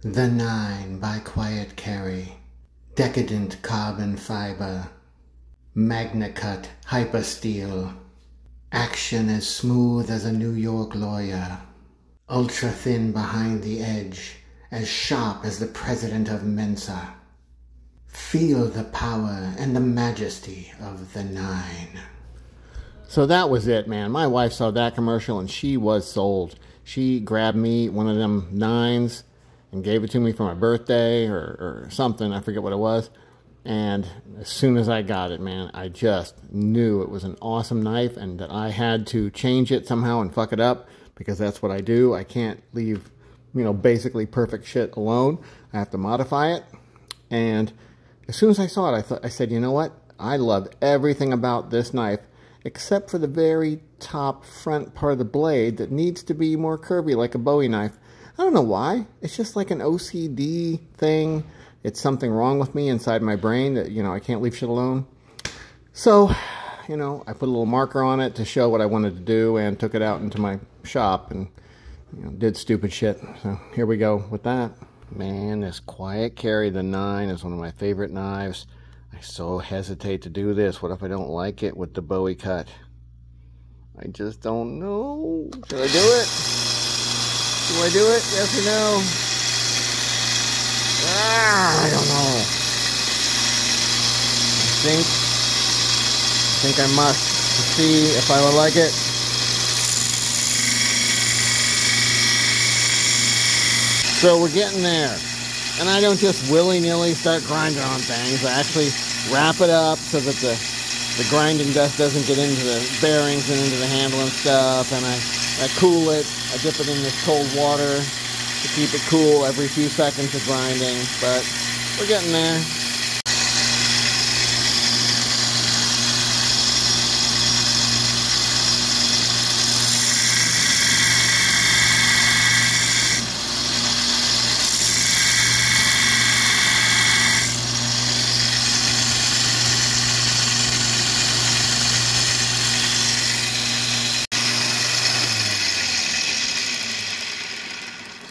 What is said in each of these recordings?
The Nine by Quiet Carry. Decadent carbon fiber. Magnacut hypersteel. Action as smooth as a New York lawyer. Ultra thin behind the edge, as sharp as the president of Mensa. Feel the power and the majesty of the Nine. So that was it, man. My wife saw that commercial and she was sold. She grabbed me one of them nines and gave it to me for my birthday or something. I forget what it was. And as soon as I got it, man, I just knew it was an awesome knife and that I had to change it somehow and fuck it up, because that's what I do. I can't leave, basically perfect shit alone. I have to modify it. And as soon as I saw it, I said, you know what? I love everything about this knife except for the very top front part of the blade that needs to be more curvy, like a Bowie knife. I don't know why. It's just like an OCD thing. It's something wrong with me inside my brain that, I can't leave shit alone. So, I put a little marker on it to show what I wanted to do and took it out into my shop and, did stupid shit. So here we go with that. Man, this Quiet Carry, the 9, is one of my favorite knives. I so hesitate to do this. What if I don't like it with the Bowie cut? I just don't know. Should I do it? Do I do it? Yes or no? I don't know. I think I must to see if I would like it. So we're getting there. And I don't just willy-nilly start grinding on things. I actually wrap it up so that the grinding dust doesn't get into the bearings and into the handle and stuff. And I cool it. I dip it in this cold water to keep it cool every few seconds of grinding. But we're getting there.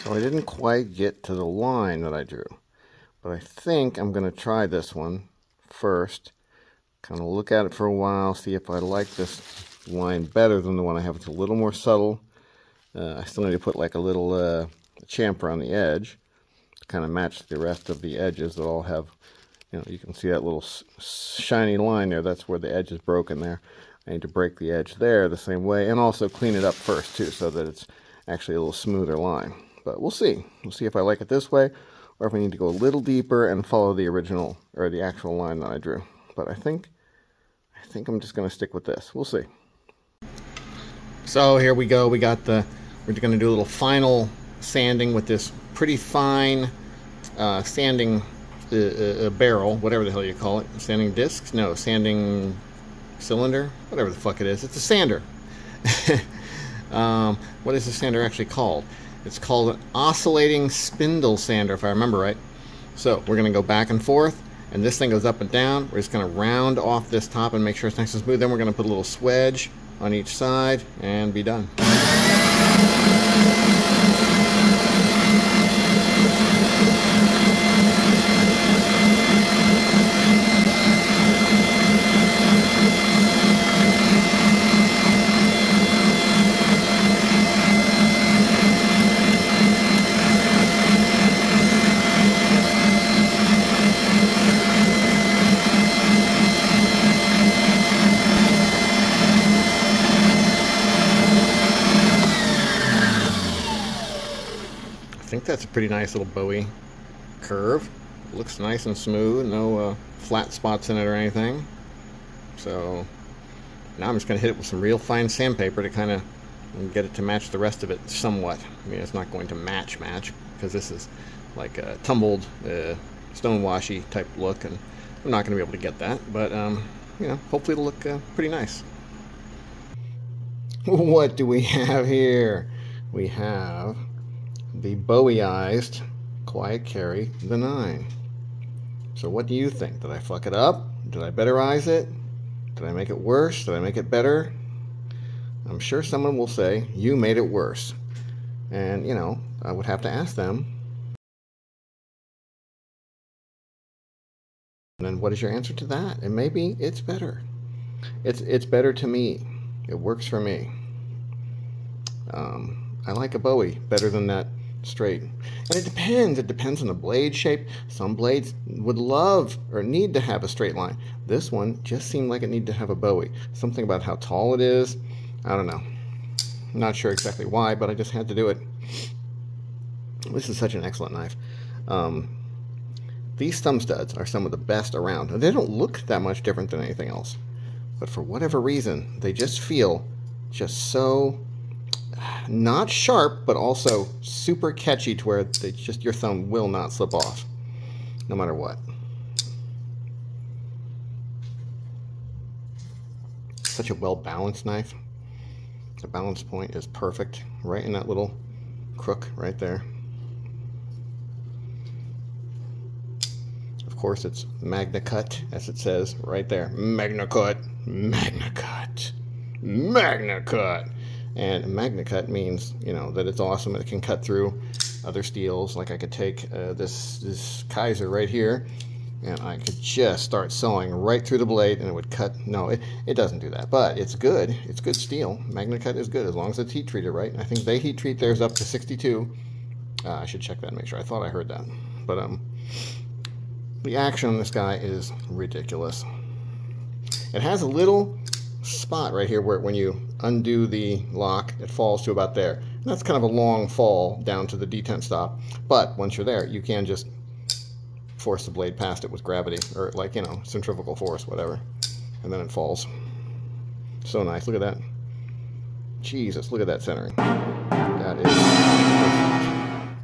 So I didn't quite get to the line that I drew, but I think I'm going to try this one first, kind of look at it for a while, see if I like this line better than the one I have. It's a little more subtle. I still need to put like a little chamfer on the edge to kind of match the rest of the edges that all have, you can see that little shiny line there. That's where the edge is broken there. I need to break the edge there the same way and also clean it up first too, so that it's actually a little smoother line. But we'll see. We'll see if I like it this way, or if I need to go a little deeper and follow the original, or the actual line that I drew. But I think I'm just going to stick with this. We'll see. So here we go. We're going to do a little final sanding with this pretty fine sanding barrel, whatever the hell you call it. Sanding discs? No, sanding cylinder? Whatever the fuck it is. It's a sander. What is the sander actually called? It's called an oscillating spindle sander, if I remember right. So we're going to go back and forth, and this thing goes up and down. We're just going to round off this top and make sure it's nice and smooth. Then we're going to put a little swedge on each side and be done. I think that's a pretty nice little Bowie curve. It looks nice and smooth, no flat spots in it or anything. So now I'm just going to hit it with some real fine sandpaper to kind of get it to match the rest of it somewhat. I mean, it's not going to match because this is like a tumbled stone washy type look, and I'm not going to be able to get that, but hopefully it'll look pretty nice. What do we have here? We have the Bowieized Quiet Carry, the 9. So what do you think? Did I fuck it up? Did I betterize it? Did I make it worse? Did I make it better? I'm sure someone will say, you made it worse. And, I would have to ask them, And then what is your answer to that? And maybe it's better. It's better to me. It works for me. I like a Bowie better than that straight. And it depends. It depends on the blade shape. Some blades would love or need to have a straight line. This one just seemed like it needed to have a Bowie. Something about how tall it is. I don't know. I'm not sure exactly why, but I just had to do it. This is such an excellent knife. These thumb studs are some of the best around. They don't look that much different than anything else. But for whatever reason, they just feel just so not sharp, but also super catchy to where they just your thumb will not slip off, no matter what. Such a well-balanced knife. The balance point is perfect, right in that little crook right there. Of course, it's Magnacut, as it says right there. Magnacut, Magnacut, Magnacut. And Magnacut means, you know, that it's awesome. It can cut through other steels. Like I could take this Kaiser right here, and I could just start sawing right through the blade, and it would cut. No, it doesn't do that, but it's good. It's good steel. Magnacut is good as long as it's heat treated right. I think they heat treat theirs up to 62. I should check that and make sure. I thought I heard that, but the action on this guy is ridiculous. It has a little spot right here where when you undo the lock, it falls to about there. And that's kind of a long fall down to the detent stop. But once you're there, you can just force the blade past it with gravity, or like, you know, centrifugal force, whatever. And then it falls. So nice. Look at that. Jesus, look at that centering. That is perfect.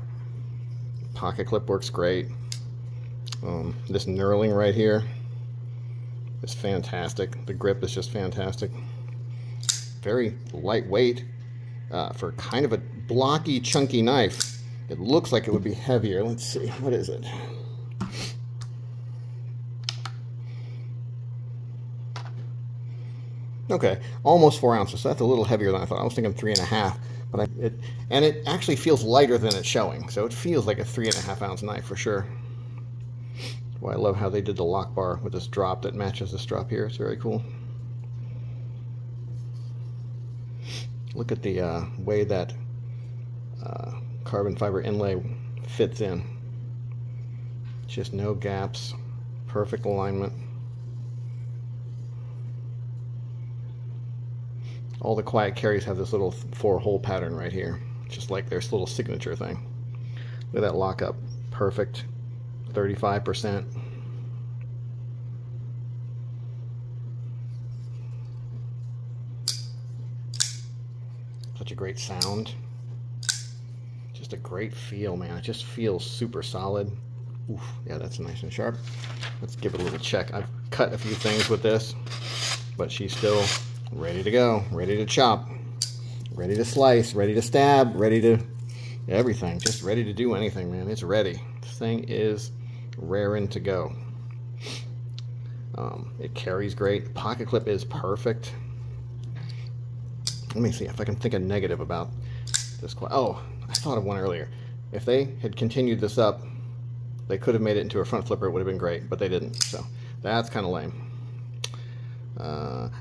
Pocket clip works great. This knurling right here is fantastic. The grip is just fantastic. Very lightweight for kind of a blocky, chunky knife. It looks like it would be heavier. Let's see, what is it? Okay, almost 4 ounces. So that's a little heavier than I thought. I was thinking 3.5, but it actually feels lighter than it's showing. So it feels like a 3.5 ounce knife for sure. Well, I love how they did the lock bar with this drop that matches this drop here. It's very cool. Look at the way that carbon fiber inlay fits in. Just no gaps, perfect alignment. All the quiet carries have this little 4-hole pattern right here, just like their little signature thing. Look at that lockup, perfect. 35%. Such a great sound. Just a great feel, man. It just feels super solid. Oof, yeah, that's nice and sharp. Let's give it a little check. I've cut a few things with this, but she's still ready to go, ready to chop, ready to slice, ready to stab, ready to everything. Just ready to do anything, man. It's ready. This thing is raring to go. It carries great. The pocket clip is perfect. Let me see if I can think of negative about this. Oh, I thought of one earlier. If they had continued this up, they could have made it into a front flipper. It would have been great, but they didn't. So that's kind of lame.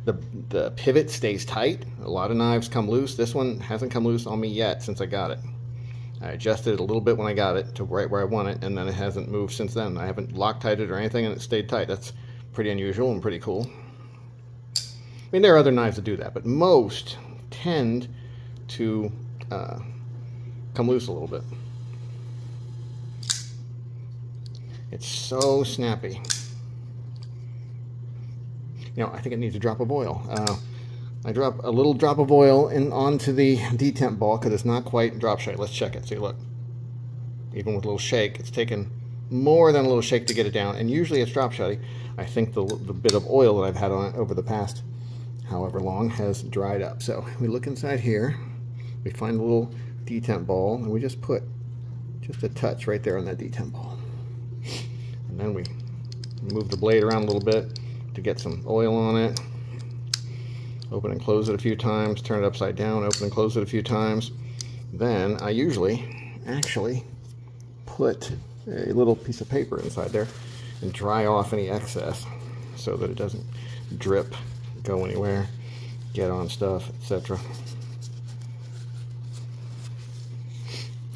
The pivot stays tight. A lot of knives come loose. This one hasn't come loose on me yet since I got it. I adjusted it a little bit when I got it to right where I want it, and then it hasn't moved since then. I haven't Loctited it or anything, and it stayed tight. That's pretty unusual and pretty cool. I mean, there are other knives that do that, but most tend to come loose a little bit. It's so snappy. You know, I think it needs a drop of oil. I drop a little drop of oil onto the detent ball because it's not quite drop shite. Let's check it. See, look. Even with a little shake, it's taken more than a little shake to get it down, and usually it's drop shitty. I think the bit of oil that I've had on it over the past however long has dried up. So we look inside here, we find a little detent ball, and we just put just a touch right there on that detent ball. And then we move the blade around a little bit to get some oil on it. Open and close it a few times, turn it upside down, open and close it a few times. Then I usually actually put a little piece of paper inside there and dry off any excess so that it doesn't drip, go anywhere, get on stuff, etc.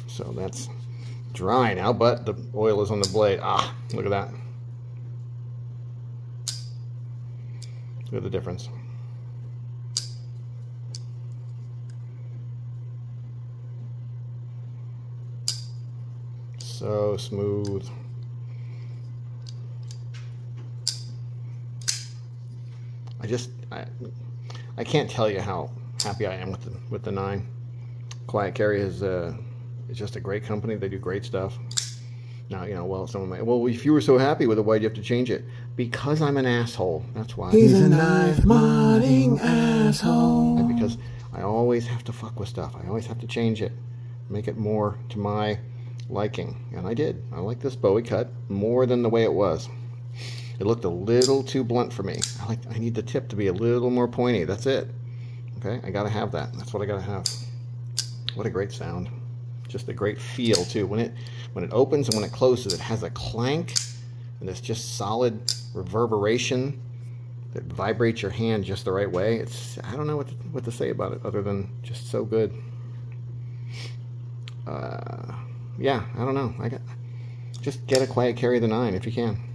So that's dry now, but the oil is on the blade. Ah, look at that. Look at the difference. So smooth. I can't tell you how happy I am with the 9. Quiet Carry is just a great company. They do great stuff. Now, you know, well, someone might, well, if you were so happy with it, why do you have to change it? Because I'm an asshole. That's why. He's a knife modding asshole. And because I always have to fuck with stuff. I always have to change it, make it more to my liking. And I did. I like this Bowie cut more than the way it was. It looked a little too blunt for me. I need the tip to be a little more pointy. That's it. Okay, I gotta have that. That's what I gotta have. What a great sound. Just a great feel too. When it opens and when it closes, it has a clank and this just solid reverberation that vibrates your hand just the right way. I don't know what to say about it other than just so good. Yeah, I don't know. Just get a Quiet Carry the 9 if you can.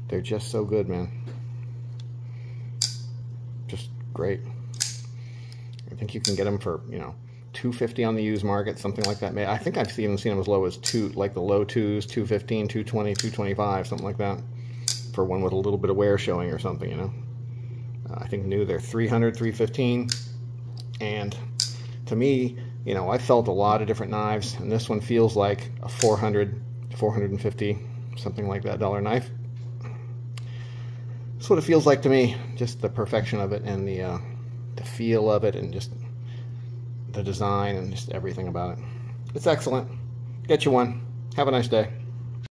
They're just so good, man. Just great. I think you can get them for, you know, $250 on the used market, something like that. I think I've even seen them as low as like the low 2s, $215, $220, $225, something like that, for one with a little bit of wear showing or something, you know. I think new they're $300, $315, and to me, you know, I felt a lot of different knives, and this one feels like a $400, $450, something like that dollar knife. That's what it feels like to me. Just the perfection of it and the feel of it and just the design and just everything about it. It's excellent. Get you one. Have a nice day.